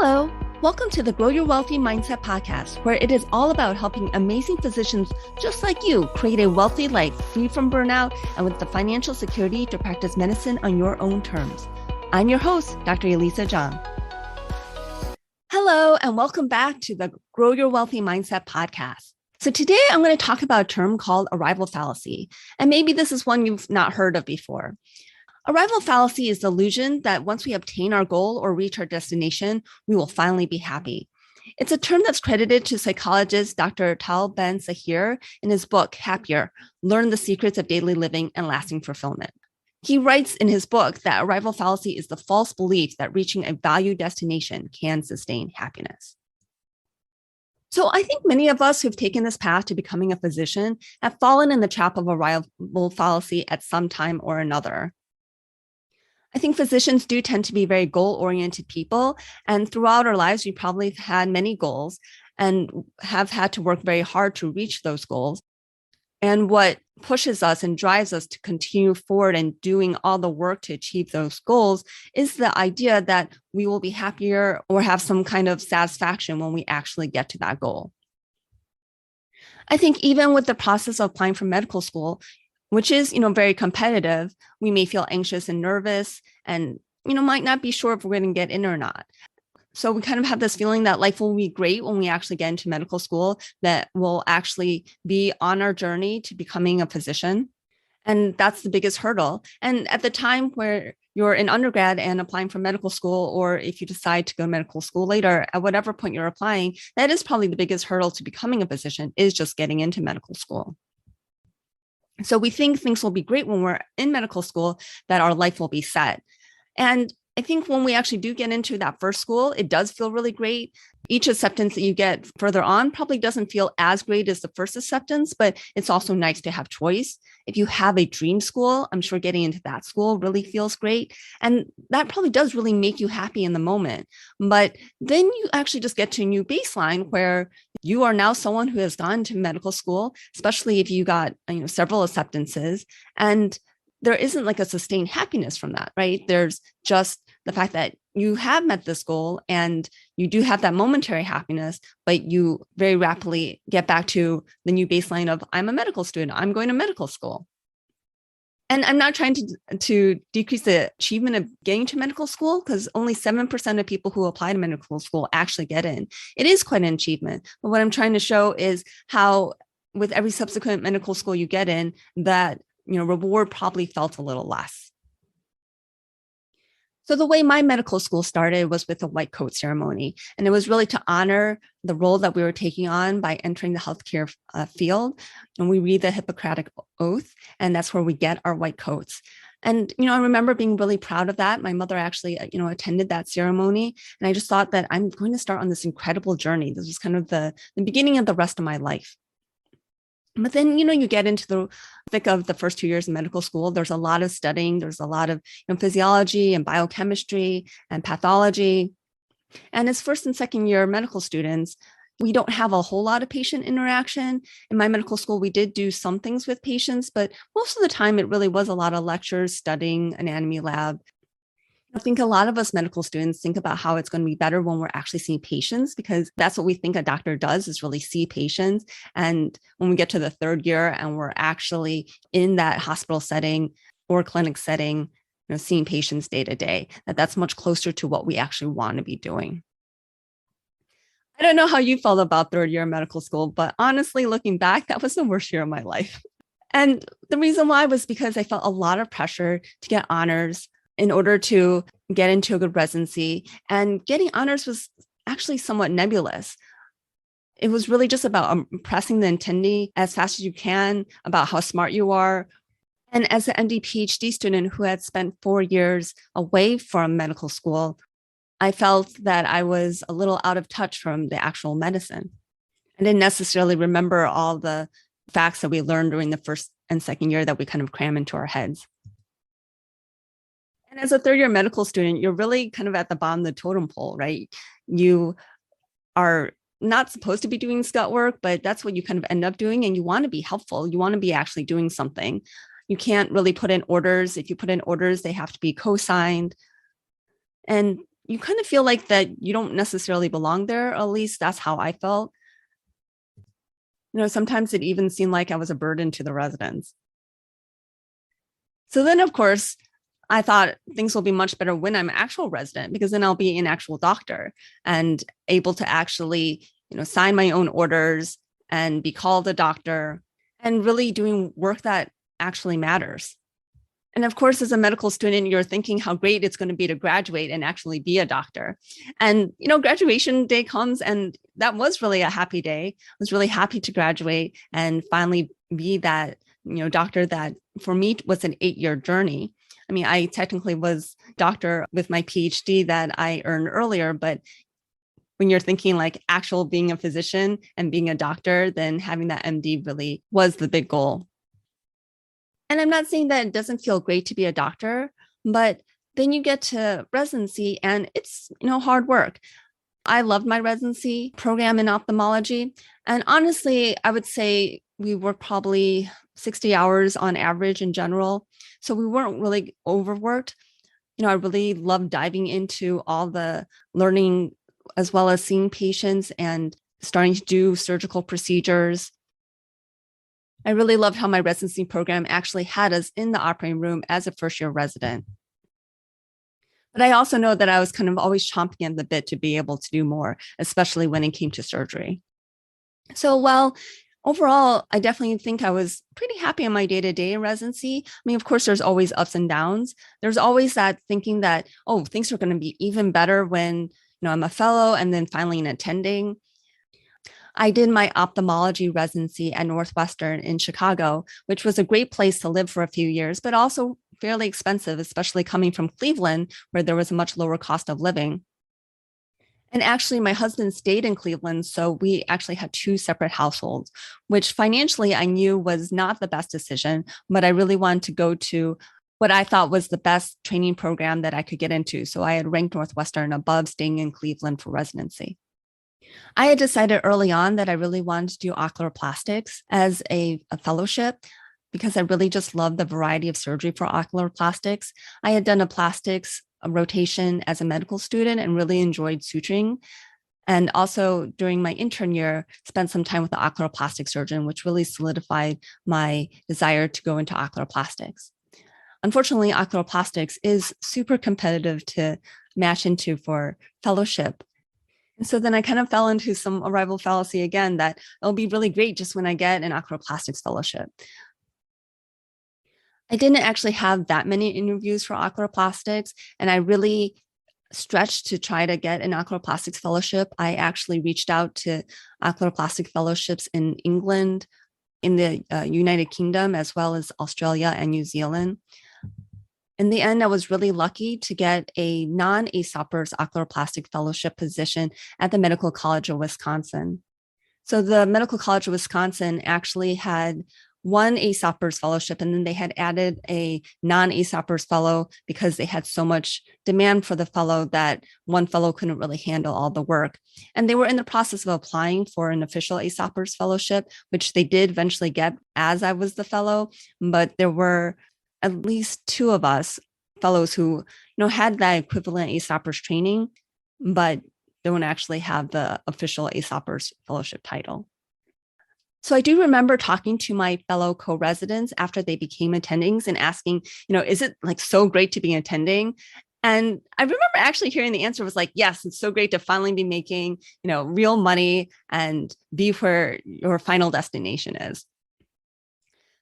Hello, welcome to the Grow Your Wealthy Mindset podcast, where it is all about helping amazing physicians just like you create a wealthy life free from burnout and with the financial security to practice medicine on your own terms. I'm your host, Dr. Elisa Zhang. Hello, and welcome back to the Grow Your Wealthy Mindset podcast. So today I'm going to talk about a term called Arrival Fallacy, and maybe this is one you've not heard of before. Arrival fallacy is the illusion that once we obtain our goal or reach our destination, we will finally be happy. It's a term that's credited to psychologist Dr. Tal Ben-Zahir in his book, Happier, Learn the Secrets of Daily Living and Lasting Fulfillment. He writes in his book that arrival fallacy is the false belief that reaching a valued destination can sustain happiness. So I think many of us who've taken this path to becoming a physician have fallen in the trap of arrival fallacy at some time or another. I think physicians do tend to be very goal-oriented people, and throughout our lives, we probably have had many goals and have had to work very hard to reach those goals. And what pushes us and drives us to continue forward and doing all the work to achieve those goals is the idea that we will be happier or have some kind of satisfaction when we actually get to that goal. I think even with the process of applying for medical school, which is, very competitive, we may feel anxious and nervous and, might not be sure if we're going to get in or not. So we kind of have this feeling that life will be great when we actually get into medical school, that we'll actually be on our journey to becoming a physician. And that's the biggest hurdle. And at the time where you're in undergrad and applying for medical school, or if you decide to go to medical school later, at whatever point you're applying, that is probably the biggest hurdle to becoming a physician, is just getting into medical school. So we think things will be great when we're in medical school, that our life will be set. And I think when we actually do get into that first school, it does feel really great. Each acceptance that you get further on probably doesn't feel as great as the first acceptance, but it's also nice to have choice. If you have a dream school, I'm sure getting into that school really feels great. And that probably does really make you happy in the moment. But then you actually just get to a new baseline where you are now someone who has gone to medical school, especially if you got several acceptances, and there isn't like a sustained happiness from that, right? There's just the fact that you have met this goal and you do have that momentary happiness, but you very rapidly get back to the new baseline of, I'm a medical student, I'm going to medical school. And I'm not trying to decrease the achievement of getting to medical school, because only 7% of people who apply to medical school actually get in. It is quite an achievement. But what I'm trying to show is how with every subsequent medical school you get in, that reward probably felt a little less. So the way my medical school started was with a white coat ceremony. And it was really to honor the role that we were taking on by entering the healthcare field. And we read the Hippocratic Oath, and that's where we get our white coats. And, I remember being really proud of that. My mother actually, attended that ceremony. And I just thought that I'm going to start on this incredible journey. This was kind of the beginning of the rest of my life. But then, you get into the thick of the first 2 years of medical school. There's a lot of studying. There's a lot of physiology and biochemistry and pathology. And as first and second year medical students, we don't have a whole lot of patient interaction. In my medical school, we did do some things with patients, but most of the time it really was a lot of lectures, studying, anatomy lab. I think a lot of us medical students think about how it's going to be better when we're actually seeing patients, because that's what we think a doctor does, is really see patients. And when we get to the third year and we're actually in that hospital setting or clinic setting, seeing patients day to day, that's much closer to what we actually want to be doing. I don't know how you felt about third year medical school, but honestly, looking back, that was the worst year of my life. And the reason why was because I felt a lot of pressure to get honors in order to get into a good residency. And getting honors was actually somewhat nebulous. It was really just about impressing the attendee as fast as you can, about how smart you are. And as an MD PhD student who had spent 4 years away from medical school, I felt that I was a little out of touch from the actual medicine. I didn't necessarily remember all the facts that we learned during the first and second year that we kind of cram into our heads. And as a third year medical student, you're really kind of at the bottom of the totem pole, right? You are not supposed to be doing scut work, but that's what you kind of end up doing. And you want to be helpful. You want to be actually doing something. You can't really put in orders. If you put in orders, they have to be co-signed. And you kind of feel like that you don't necessarily belong there. At least that's how I felt. Sometimes it even seemed like I was a burden to the residents. So then, of course, I thought things will be much better when I'm an actual resident, because then I'll be an actual doctor and able to actually, sign my own orders and be called a doctor and really doing work that actually matters. And of course, as a medical student, you're thinking how great it's going to be to graduate and actually be a doctor. And, graduation day comes, and that was really a happy day. I was really happy to graduate and finally be that, doctor that for me was an 8-year journey. I mean, I technically was doctor with my PhD that I earned earlier, but when you're thinking like actual being a physician and being a doctor, then having that MD really was the big goal. And I'm not saying that it doesn't feel great to be a doctor, but then you get to residency and it's, hard work. I loved my residency program in ophthalmology. And honestly, I would say we worked probably 60 hours on average in general. So we weren't really overworked. I really loved diving into all the learning as well as seeing patients and starting to do surgical procedures. I really loved how my residency program actually had us in the operating room as a first-year resident. But I also know that I was kind of always chomping at the bit to be able to do more, especially when it came to surgery. So while overall, I definitely think I was pretty happy in my day-to-day in residency. I mean, of course, there's always ups and downs. There's always that thinking that, oh, things are going to be even better when, I'm a fellow and then finally an attending. I did my ophthalmology residency at Northwestern in Chicago, which was a great place to live for a few years, but also fairly expensive, especially coming from Cleveland, where there was a much lower cost of living. And actually, my husband stayed in Cleveland, so we actually had 2 separate households, which financially I knew was not the best decision, but I really wanted to go to what I thought was the best training program that I could get into. So I had ranked Northwestern above staying in Cleveland for residency. I had decided early on that I really wanted to do ocular plastics as a fellowship because I really just loved the variety of surgery for ocular plastics. I had done a plastics rotation as a medical student and really enjoyed suturing. And also during my intern year, spent some time with the ocular plastic surgeon, which really solidified my desire to go into ocular plastics. Unfortunately, ocular plastics is super competitive to match into for fellowship. And so then I kind of fell into some arrival fallacy again, that it'll be really great just when I get an ocular plastics fellowship. I didn't actually have that many interviews for ocular plastics, and I really stretched to try to get an ocular plastics fellowship. I actually reached out to ocular plastic fellowships in England, in the United Kingdom, as well as Australia and New Zealand. In the end, I was really lucky to get a non-ASOPers ocular plastic fellowship position at the Medical College of Wisconsin. So the Medical College of Wisconsin actually had one ASOPers fellowship, and then they had added a non-ASOPers fellow because they had so much demand for the fellow that one fellow couldn't really handle all the work. And they were in the process of applying for an official ASOPers fellowship, which they did eventually get as I was the fellow, but there were at least 2 of us fellows who, had that equivalent ASOPers training, but don't actually have the official ASOPers fellowship title. So I do remember talking to my fellow co-residents after they became attendings and asking, is it like so great to be attending? And I remember actually hearing the answer was like, yes, it's so great to finally be making, real money and be where your final destination is.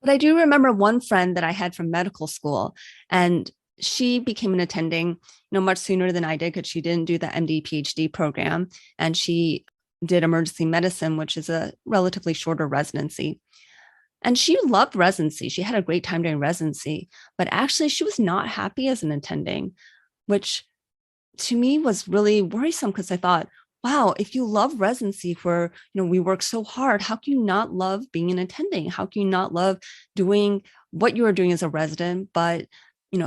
But I do remember one friend that I had from medical school, and she became an attending, much sooner than I did because she didn't do the MD PhD program, and she did emergency medicine, which is a relatively shorter residency. And she loved residency. She had a great time during residency, but actually she was not happy as an attending, which to me was really worrisome because I thought, wow, if you love residency where, we work so hard, how can you not love being an attending? How can you not love doing what you are doing as a resident, but,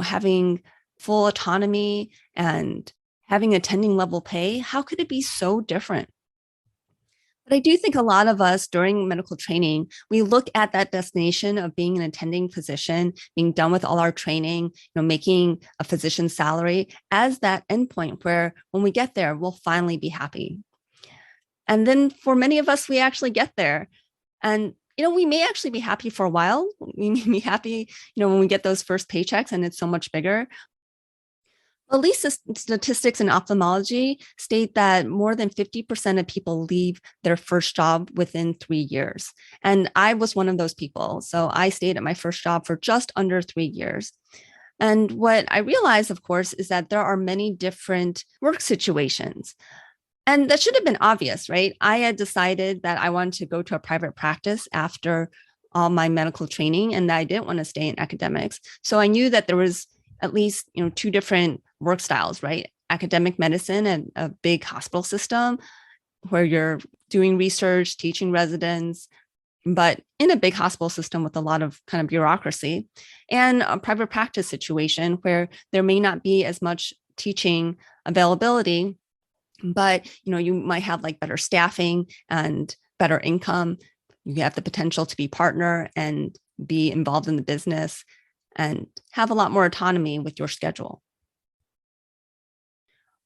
having full autonomy and having attending level pay? How could it be so different? But I do think a lot of us during medical training, we look at that destination of being an attending physician, being done with all our training, making a physician's salary as that endpoint where when we get there, we'll finally be happy. And then for many of us, we actually get there. And we may actually be happy for a while. We may be happy, when we get those first paychecks and it's so much bigger. At least the statistics in ophthalmology state that more than 50% of people leave their first job within 3 years. And I was one of those people. So I stayed at my first job for just under 3 years. And what I realized, of course, is that there are many different work situations. And that should have been obvious, right? I had decided that I wanted to go to a private practice after all my medical training and that I didn't want to stay in academics. So I knew that there was at least, two different work styles, right? Academic medicine and a big hospital system where you're doing research, teaching residents, but in a big hospital system with a lot of kind of bureaucracy, and a private practice situation where there may not be as much teaching availability, but you might have like better staffing and better income. You have the potential to be partner and be involved in the business and have a lot more autonomy with your schedule.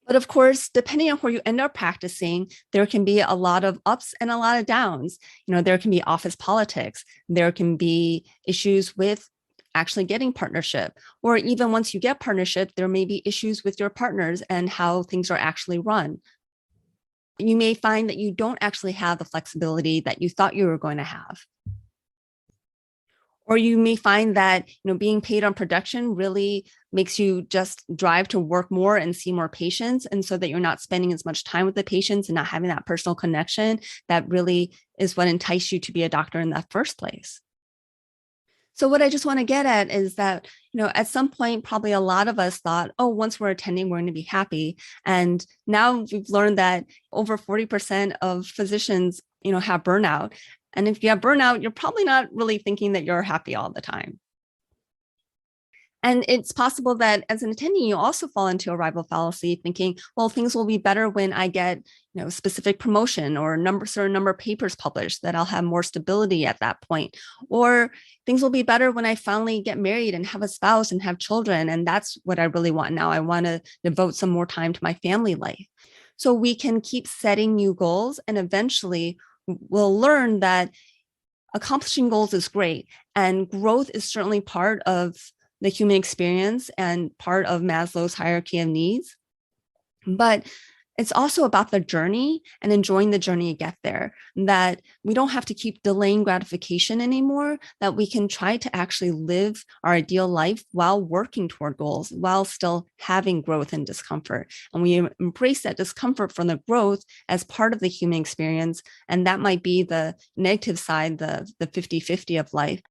But of course, depending on where you end up practicing, there can be a lot of ups and a lot of downs. There can be office politics. There can be issues with actually getting partnership, or even once you get partnership, there may be issues with your partners and how things are actually run. You may find that you don't actually have the flexibility that you thought you were going to have. Or you may find that, being paid on production really makes you just drive to work more and see more patients. And so that you're not spending as much time with the patients and not having that personal connection that really is what enticed you to be a doctor in the first place. So what I just want to get at is that, at some point, probably a lot of us thought, oh, once we're attending, we're going to be happy. And now we've learned that over 40% of physicians, have burnout. And if you have burnout, you're probably not really thinking that you're happy all the time. And it's possible that as an attending, you also fall into arrival fallacy, thinking, well, things will be better when I get, specific promotion or certain number of papers published, that I'll have more stability at that point. Or things will be better when I finally get married and have a spouse and have children. And that's what I really want now. I want to devote some more time to my family life. So we can keep setting new goals, and eventually we'll learn that accomplishing goals is great. And growth is certainly part of the human experience and part of Maslow's hierarchy of needs. But it's also about the journey and enjoying the journey to get there, that we don't have to keep delaying gratification anymore, that we can try to actually live our ideal life while working toward goals, while still having growth and discomfort. And we embrace that discomfort from the growth as part of the human experience. And that might be the negative side, the 50-50 of life.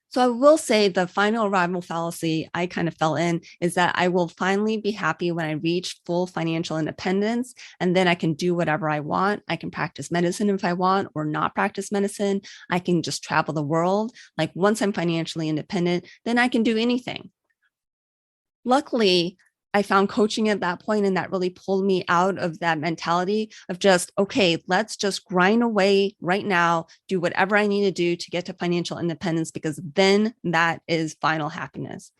So I will say the final arrival fallacy I kind of fell in is that I will finally be happy when I reach full financial independence, and then I can do whatever I want. I can practice medicine if I want, or not practice medicine. I can just travel the world. Like once I'm financially independent, then I can do anything. Luckily, I found coaching at that point, and that really pulled me out of that mentality of just, okay, let's just grind away right now, do whatever I need to do to get to financial independence, because then that is final happiness.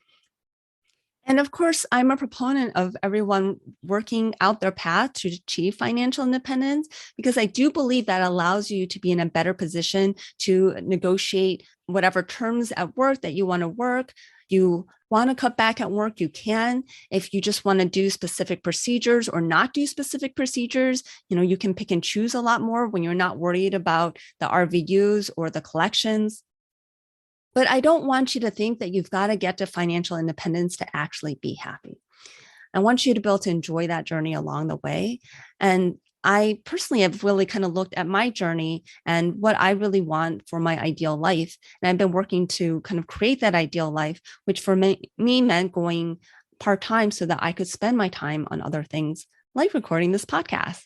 And of course, I'm a proponent of everyone working out their path to achieve financial independence, because I do believe that allows you to be in a better position to negotiate whatever terms at work that you want to work. You want to cut back at work, you can. If you just want to do specific procedures or not do specific procedures, you can pick and choose a lot more when you're not worried about the RVUs or the collections. But I don't want you to think that you've got to get to financial independence to actually be happy. I want you to be able to enjoy that journey along the way. And I personally have really kind of looked at my journey and what I really want for my ideal life. And I've been working to kind of create that ideal life, which for me meant going part-time so that I could spend my time on other things like recording this podcast.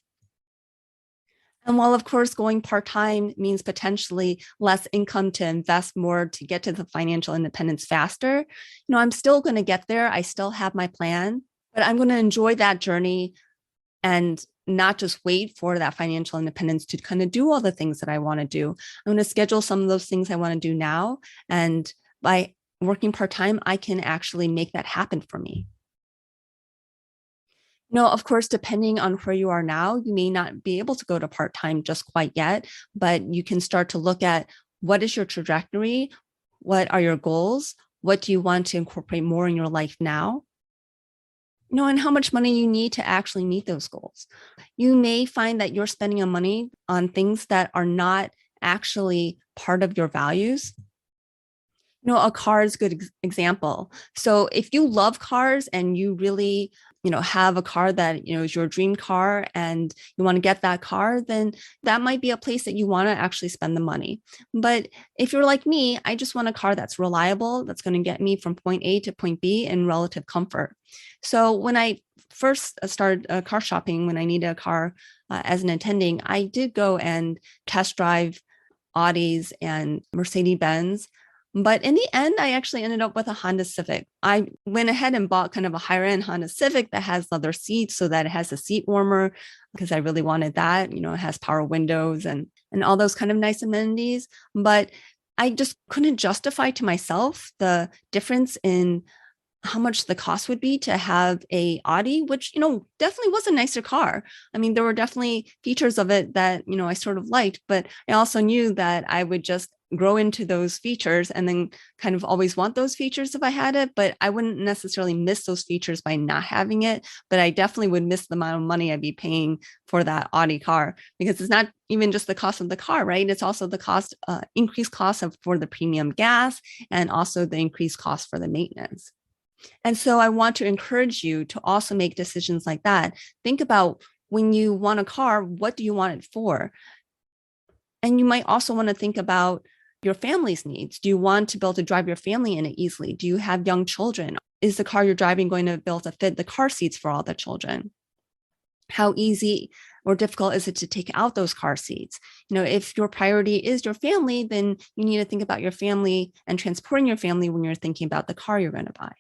And while, of course, going part-time means potentially less income to invest more to get to the financial independence faster, I'm still going to get there. I still have my plan, but I'm going to enjoy that journey and not just wait for that financial independence to kind of do all the things that I want to do. I'm going to schedule some of those things I want to do now. And by working part-time, I can actually make that happen for me. Of course, depending on where you are now, you may not be able to go to part-time just quite yet, but you can start to look at what is your trajectory? What are your goals? What do you want to incorporate more in your life now? And how much money you need to actually meet those goals. You may find that you're spending your money on things that are not actually part of your values. A car is a good example. So if you love cars and you really, have a car that, is your dream car and you want to get that car, then that might be a place that you want to actually spend the money. But if you're like me, I just want a car that's reliable, that's going to get me from point A to point B in relative comfort. So when I first started car shopping, when I needed a car as an attending, I did go and test drive Audis and Mercedes-Benz. But in the end, I actually ended up with a Honda Civic. I went ahead and bought kind of a higher end Honda Civic that has leather seats so that it has a seat warmer because I really wanted that. It has power windows and all those kind of nice amenities. But I just couldn't justify to myself the difference in how much the cost would be to have a Audi, which, definitely was a nicer car. I mean, there were definitely features of it that, I sort of liked, but I also knew that I would just grow into those features and then kind of always want those features if I had it, but I wouldn't necessarily miss those features by not having it. But I definitely would miss the amount of money I'd be paying for that Audi car, because it's not even just the cost of the car, right? It's also the increased cost for the premium gas and also the increased cost for the maintenance. And so I want to encourage you to also make decisions like that. Think about when you want a car, what do you want it for? And you might also want to think about your family's needs. Do you want to be able to drive your family in it easily? Do you have young children? Is the car you're driving going to be able to fit the car seats for all the children? How easy or difficult is it to take out those car seats? If your priority is your family, then you need to think about your family and transporting your family when you're thinking about the car you're going to buy.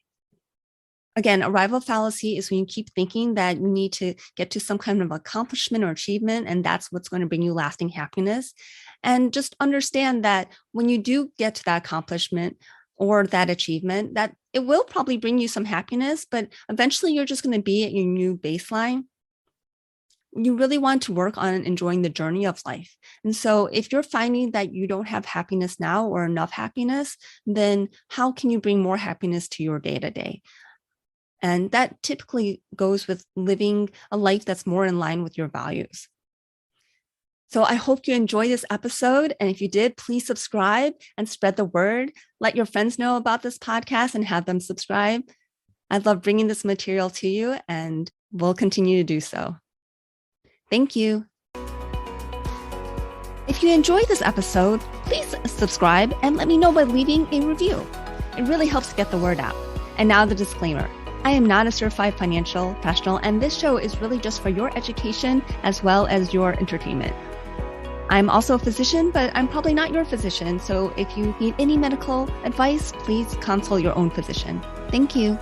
Again, arrival fallacy is when you keep thinking that you need to get to some kind of accomplishment or achievement, and that's what's going to bring you lasting happiness. And just understand that when you do get to that accomplishment or that achievement, that it will probably bring you some happiness, but eventually you're just going to be at your new baseline. You really want to work on enjoying the journey of life. And so if you're finding that you don't have happiness now or enough happiness, then how can you bring more happiness to your day-to-day? And that typically goes with living a life that's more in line with your values. So I hope you enjoyed this episode. And if you did, please subscribe and spread the word. Let your friends know about this podcast and have them subscribe. I love bringing this material to you, and we'll continue to do so. Thank you. If you enjoyed this episode, please subscribe and let me know by leaving a review. It really helps get the word out. And now the disclaimer. I am not a certified financial professional, and this show is really just for your education as well as your entertainment. I'm also a physician, but I'm probably not your physician. So if you need any medical advice, please consult your own physician. Thank you.